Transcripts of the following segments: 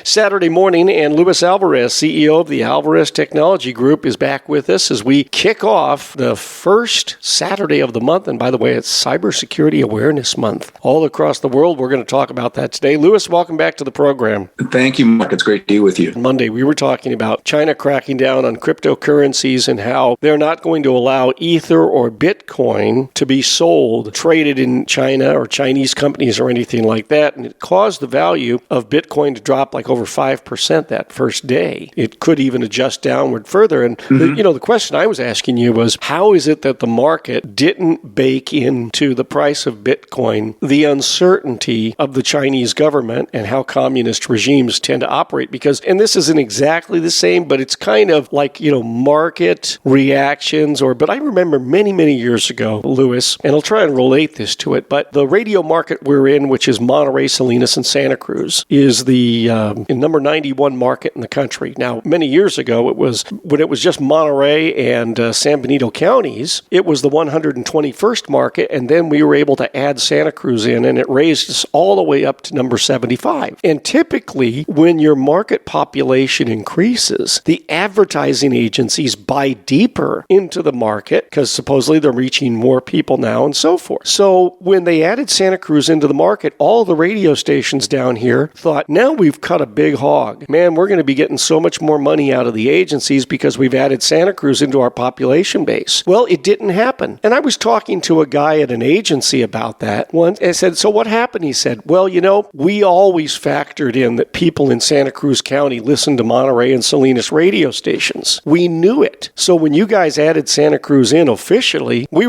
Saturday morning, and Luis Alvarez, CEO of the Alvarez Technology Group, is back with us as we kick off the first Saturday of the month. And by the way, it's Cybersecurity Awareness Month. All across the world, we're going to talk about that today. Luis, welcome back to the program. Thank you, Mark. It's great to be with you. Monday, we were talking about China cracking down on cryptocurrencies and how they're not going to allow Ether or Bitcoin to be sold, traded in China or Chinese companies or anything like that. And it caused the value of Bitcoin to drop like over 5% that first day. It could even adjust downward further. And the question I was asking you was, how is it that the market didn't bake into the price of Bitcoin the uncertainty of the Chinese government and how communist regimes tend to operate? Because, and this isn't exactly the same, but it's kind of like, market reactions but I remember many, many years ago, Luis, and I'll try and relate this to it, but the radio market we're in, which is Monterey, Salinas, and Santa Cruz, is the number 91 market in the country. Now, many years ago, when it was just Monterey and San Benito counties, it was the 121st market, and then we were able to add Santa Cruz in, and it raised us all the way up to number 75. And typically, when your market population increases, the advertising agencies buy deeper into the market because supposedly they're reaching more people now and so forth. So when they added Santa Cruz into the market, all the radio stations down here thought, now we've cut a big hog. Man, we're going to be getting so much more money out of the agencies because we've added Santa Cruz into our population base. Well, it didn't happen. And I was talking to a guy at an agency about that once. I said, so what happened? He said, well, we always factored in that people in Santa Cruz County listen to Monterey and Salinas radio stations. We knew it. So when you guys added Santa Cruz in officially, we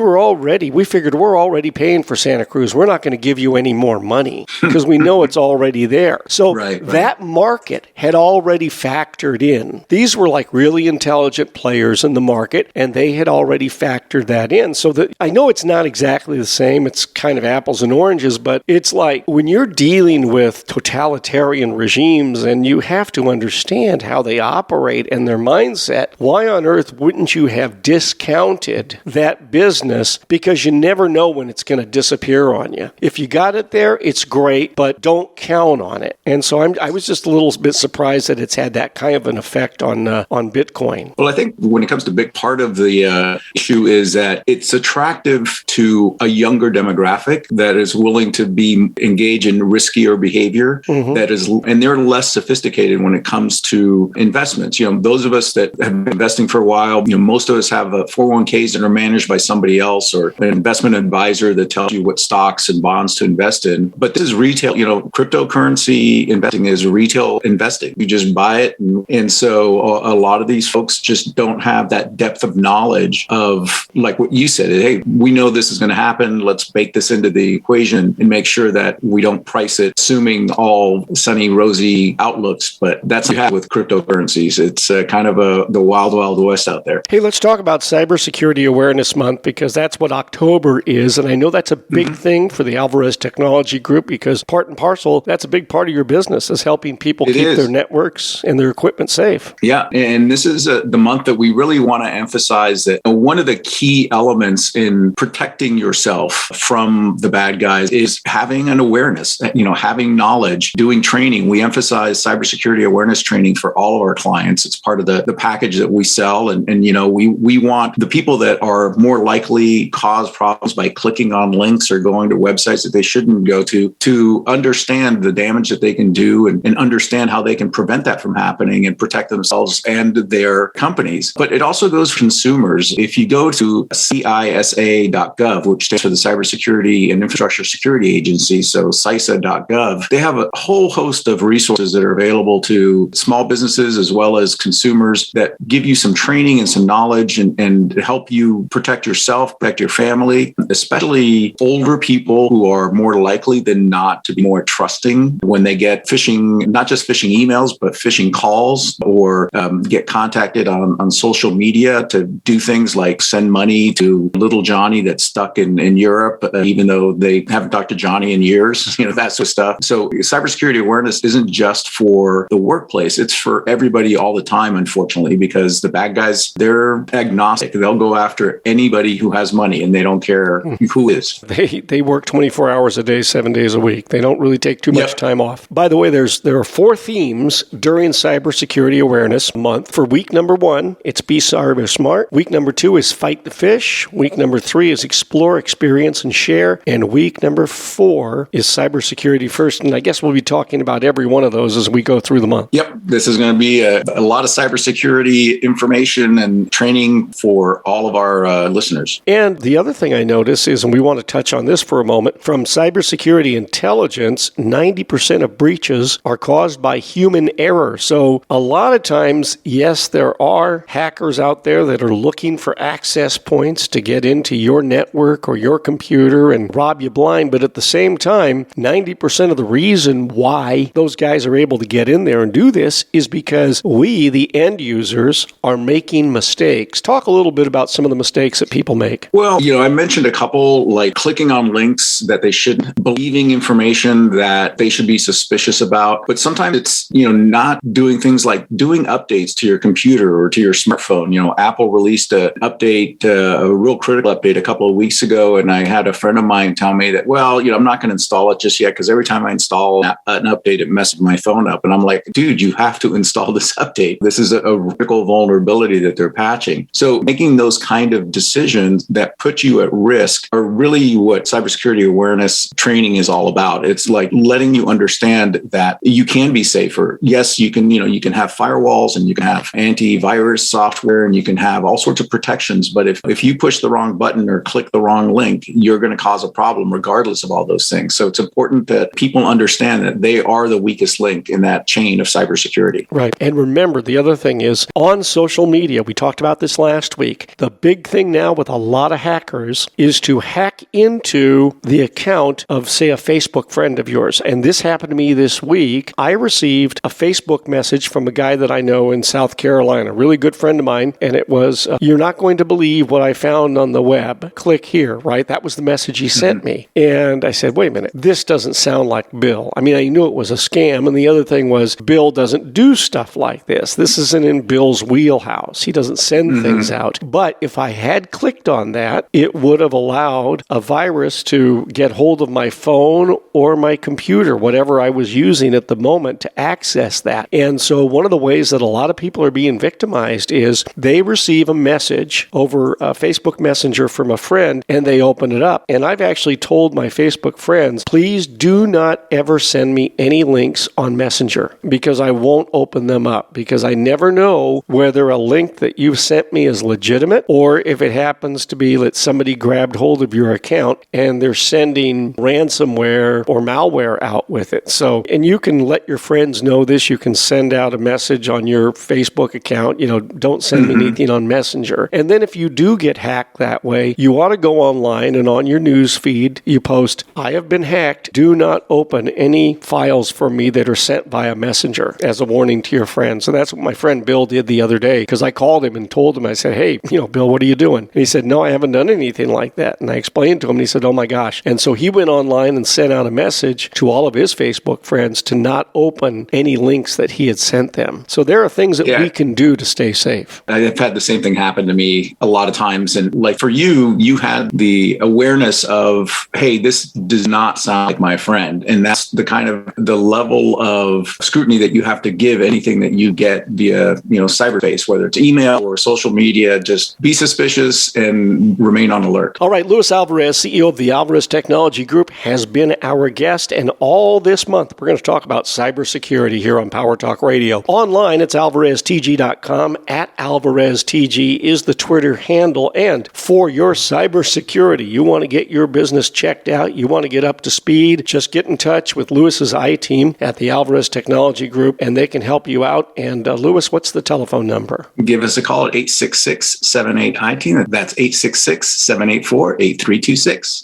figured we're already paying for Santa Cruz. We're not going to give you any more money because we know it's already there. So that market had already factored in. These were like really intelligent players in the market, and they had already factored that in. So that I know it's not exactly the same. It's kind of apples and oranges, but it's like when you're dealing with totalitarian regimes and you have to understand how they operate and their mindset, why on earth wouldn't you have discounted that business? Because you never know when it's going to disappear on you. If you got it there, it's great, but don't count on it. And so I was just a little bit surprised that it's had that kind of an effect on Bitcoin. Well, I think when it comes to big part of the issue is that it's attractive to a younger demographic that is willing to be engaged in riskier behavior and they're less sophisticated when it comes to investments. Those of us that have been investing for a while, most of us have 401ks that are managed by somebody else or an investment advisor that tells you what stocks and bonds to invest in. But this is retail, cryptocurrency investing is retail investing. You just buy it. And so a lot of these folks just don't have that depth of knowledge of like what you said. Hey, we know this is going to happen. Let's bake this into the equation and make sure that we don't price it assuming all sunny, rosy outlooks. But that's what you have with cryptocurrencies. It's kind of the wild, wild west out there. Hey, let's talk about Cybersecurity Awareness Month because that's what October is. And I know that's a big thing for the Alvarez Technology Group because part and parcel, that's a big part of your business is helping people keep their networks and their equipment safe. Yeah. And this is the month that we really want to emphasize that one of the key elements in protecting yourself from the bad guys is having an awareness, having knowledge, doing training. We emphasize cybersecurity awareness training for all of our clients. It's part of the package that we sell. And we want the people that are more likely cause problems by clicking on links or going to websites that they shouldn't go to understand the damage that they can do and understand how they can prevent that from happening and protect themselves and their companies. But it also goes for consumers. If you go to CISA.gov, which stands for the Cybersecurity and Infrastructure Security Agency, so CISA.gov, they have a whole host of resources that are available to small businesses as well as consumers that give you some training and some knowledge and help you protect yourself, protect your family, especially older people who are more likely than not to be more trusting when they get phishing, not just phishing emails, but phishing calls or get contacted on social media to do things like send money to little Johnny that's stuck in Europe, even though they haven't talked to Johnny in years, that sort of stuff. So cybersecurity awareness isn't just for the workplace. It's for everybody all the time, unfortunately, because the bad guys, they're agnostic. They'll go after anybody who has money and they don't care who is. They work 24 hours a day, 7 days a week. They don't really take too much time off. By the way, there are 4 themes during Cybersecurity Awareness Month. For week number 1, it's Be Cyber Smart. Week number 2 is Fight the Fish. Week number 3 is Explore, Experience, and Share. And week number 4 is Cybersecurity First. And I guess we'll be talking about every one of those as we go through the month. Yep. This is going to be a lot of cybersecurity information and training for all of our listeners. And the other thing I notice is, and we want to touch on this for a moment, from cybersecurity intelligence, 90% of breaches are caused by human error. So a lot of times, yes, there are hackers out there that are looking for access points to get into your network or your computer and rob you blind. But at the same time, 90% of the reason why those guys are able to get in there and do this is because we, the end users, are making mistakes. Talk a little bit about some of the mistakes that people make. Well, I mentioned a couple, like clicking on links that they shouldn't, believing information that they should be suspicious about. But sometimes it's, not doing things like doing updates to your computer or to your smartphone. Apple released an update, a real critical update a couple of weeks ago. And I had a friend of mine tell me that, well, I'm not going to install it just yet because every time I install an update, it messes my phone up. And I'm like, dude, you have to install this update. This is a critical vulnerability that they're patching. So making those kind of decisions that put you at risk are really what cybersecurity awareness training is all about. It's like letting you understand that you can be safer. Yes, you can have firewalls and you can have antivirus software and you can have all sorts of protections. But if you push the wrong button or click the wrong link, you're going to cause a problem regardless of all those things. So it's important that people understand that they are the weakest link in that chain of cybersecurity. Right. And remember, the other thing is on social media, we talked about this last week. The big thing now with a lot of hackers is to hack into the account of, say, a Facebook friend of yours. And this happened to me this week. I received a Facebook message from a guy that I know in South Carolina, a really good friend of mine. And it was, you're not going to believe what I found on the web. Click here, right? That was the message he sent me. And I said, wait a minute, this doesn't sound like Bill. I mean, I knew it was a scam. And the other thing was, Bill doesn't do stuff like this. This isn't in Bill's wheelhouse. He doesn't send things out. But if I had clicked on that, it would have allowed a virus to get hold of my phone or my computer, whatever I was using at the moment, to access that. And so one of the ways that a lot of people are being victimized is they receive a message over a Facebook Messenger from a friend and they open it up. And I've actually told my Facebook friends, please do not ever send me any links on Messenger because I won't open them up, because I never know whether a link that you've sent me is legitimate or if it happens to be that somebody grabbed hold of your account and they're sending ransomware or malware out with it. So, and you can let your friends know this. You can send out a message on your Facebook account, don't send me anything on Messenger. And then if you do get hacked that way, you ought to go online and on your news feed, you post, I have been hacked. Do not open any files from me that are sent via Messenger, as a warning to your friends. So that's what my friend Bill did the other day, because I called him and told him, I said, hey, Bill, what are you doing? And he said, no, I haven't done anything like that. And I explained to him and he said, oh my gosh. And so he went online and sent out a message to all of his Facebook friends to not open any links that he had sent them. So there are things that we can do to stay safe. I've had the same thing happen to me a lot of times. And like for you, you had the awareness of, hey, this does not sound like my friend. And that's the kind of the level of scrutiny that you have to give anything that you get via, cyberspace, whether it's email or social media. Just be suspicious and remain on alert. All right, Luis Alvarez, CEO of the Alvarez Technology Group, has been our guest. And all this month, we're going to talk about cybersecurity here on Power Talk Radio. Online, it's alvareztg.com. At AlvarezTG is the Twitter handle. And for your cybersecurity, you want to get your business checked out, you want to get up to speed, just get in touch with Luis's I-team at the Alvarez Technology Group, and they can help you out. And Luis, what's the telephone number? Give us a call at 866-78-I-team. That's 866-784-8326.